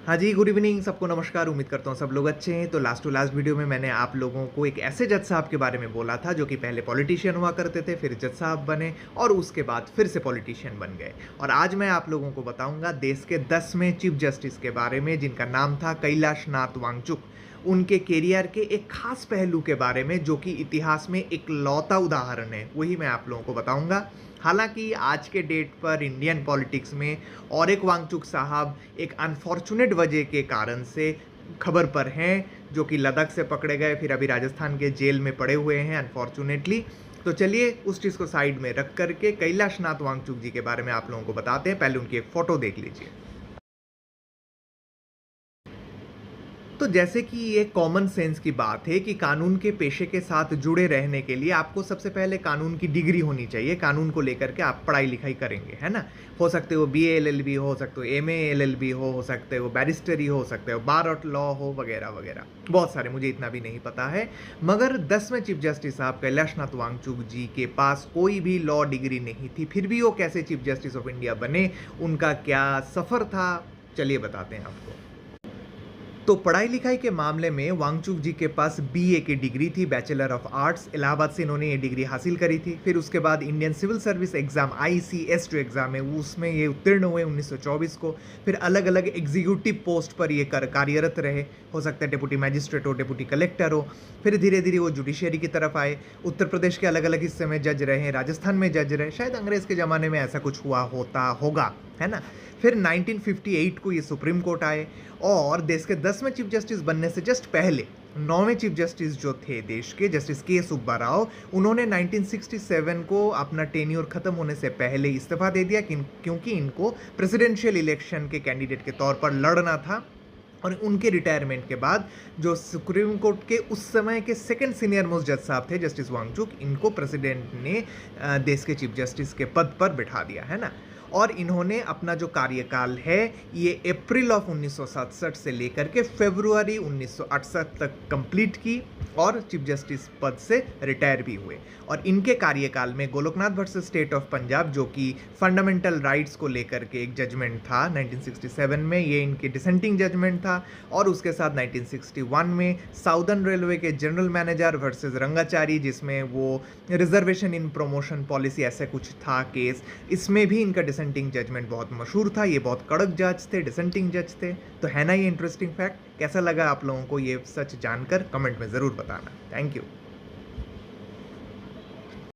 हाँ जी, good evening सबको नमस्कार। उम्मीद करता हूँ सब लोग अच्छे हैं। तो लास्ट टू लास्ट वीडियो में मैंने आप लोगों को एक ऐसे जज साहब के बारे में बोला था जो कि पहले पॉलिटिशियन हुआ करते थे, फिर जज साहब बने और उसके बाद फिर से पॉलिटिशियन बन गए। और आज मैं आप लोगों को बताऊंगा देश के 10वें चीफ जस्टिस के बारे में जिनका नाम था कैलाश नाथ वांगचुक। उनके कैरियर के एक खास पहलू के बारे में जो कि इतिहास में एक लौता उदाहरण है, वही मैं आप लोगों को बताऊंगा। हालांकि आज के डेट पर इंडियन पॉलिटिक्स में और एक वांगचुक साहब एक अनफॉर्चुनेट वजह के कारण से खबर पर हैं, जो कि लद्दाख से पकड़े गए, फिर अभी राजस्थान के जेल में पड़े हुए हैं अनफॉर्चुनेटली। तो चलिए उस चीज़ को साइड में रख करके कैलाश नाथ वांगचुक जी के बारे में आप लोगों को बताते हैं। पहले उनकी एक फ़ोटो देख लीजिए। तो जैसे कि ये कॉमन सेंस की बात है कि कानून के पेशे के साथ जुड़े रहने के लिए आपको सबसे पहले कानून की डिग्री होनी चाहिए। कानून को लेकर के आप पढ़ाई लिखाई करेंगे, है ना। हो सकते हो बीए एलएलबी, हो सकते हो एमए एलएलबी, हो सकते हो बैरिस्टरी, हो सकते हो बार ऑफ लॉ हो, वगैरह वगैरह बहुत सारे, मुझे इतना भी नहीं पता है। मगर 10वें चीफ जस्टिस साहब कैलाश नाथ वांगचुक जी के पास कोई भी लॉ डिग्री नहीं थी, फिर भी वो कैसे चीफ जस्टिस ऑफ इंडिया बने, उनका क्या सफ़र था, चलिए बताते हैं आपको। तो पढ़ाई लिखाई के मामले में वांगचुक जी के पास बीए की डिग्री थी, बैचलर ऑफ आर्ट्स। इलाहाबाद से इन्होंने ये डिग्री हासिल करी थी। फिर उसके बाद Indian civil service exam ICS जो एग्जाम है उसमें ये उत्तीर्ण हुए 1924 को। फिर अलग अलग एग्जीक्यूटिव पोस्ट पर ये कार्यरत रहे, हो सकता है डेप्यूटी मैजिस्ट्रेट हो, डेप्यूटी कलेक्टर हो। फिर धीरे धीरे वो जुडिशियरी की तरफ आए। उत्तर प्रदेश के अलग अलग हिस्से में जज रहे, राजस्थान में जज रहे, शायद अंग्रेज के ज़माने में ऐसा कुछ हुआ होता होगा, है ना। फिर 1958 को ये सुप्रीम कोर्ट आए और देश के 10वें चीफ जस्टिस बनने से जस्ट पहले 9वें चीफ जस्टिस जो थे देश के, जस्टिस के सुब्बा राव, उन्होंने 1967 को अपना टेन्योर खत्म होने से पहले इस्तीफा दे दिया क्योंकि इनको प्रेसिडेंशियल इलेक्शन के कैंडिडेट के तौर पर लड़ना था। और उनके रिटायरमेंट के बाद जो सुप्रीम कोर्ट के उस समय के सेकंड सीनियर मोस्ट जज साहब थे जस्टिस वांगचुक, इनको प्रेसिडेंट ने देश के चीफ जस्टिस के पद पर बिठा दिया, है ना। और इन्होंने अपना जो कार्यकाल है ये अप्रैल ऑफ 1967 से लेकर के फरवरी 1968 तक कंप्लीट की और चीफ जस्टिस पद से रिटायर भी हुए। और इनके कार्यकाल में Golaknath versus state of Punjab जो कि फंडामेंटल राइट्स को लेकर के एक जजमेंट था 1967 में, ये इनके डिसेंटिंग जजमेंट था। और उसके साथ 1961 में साउदर्न रेलवे के जनरल मैनेजर वर्सेस रंगाचारी, जिसमें वो रिजर्वेशन इन प्रमोशन पॉलिसी ऐसे कुछ था केस, इसमें भी इनका डिसेंटिंग जजमेंट बहुत मशहूर था। ये बहुत कड़क जज थे, डिसेंटिंग जज थे। तो है ना ये इंटरेस्टिंग फैक्ट। कैसा लगा आप लोगों को ये सच जानकर, कमेंट में ज़रूर बताना। Thank you.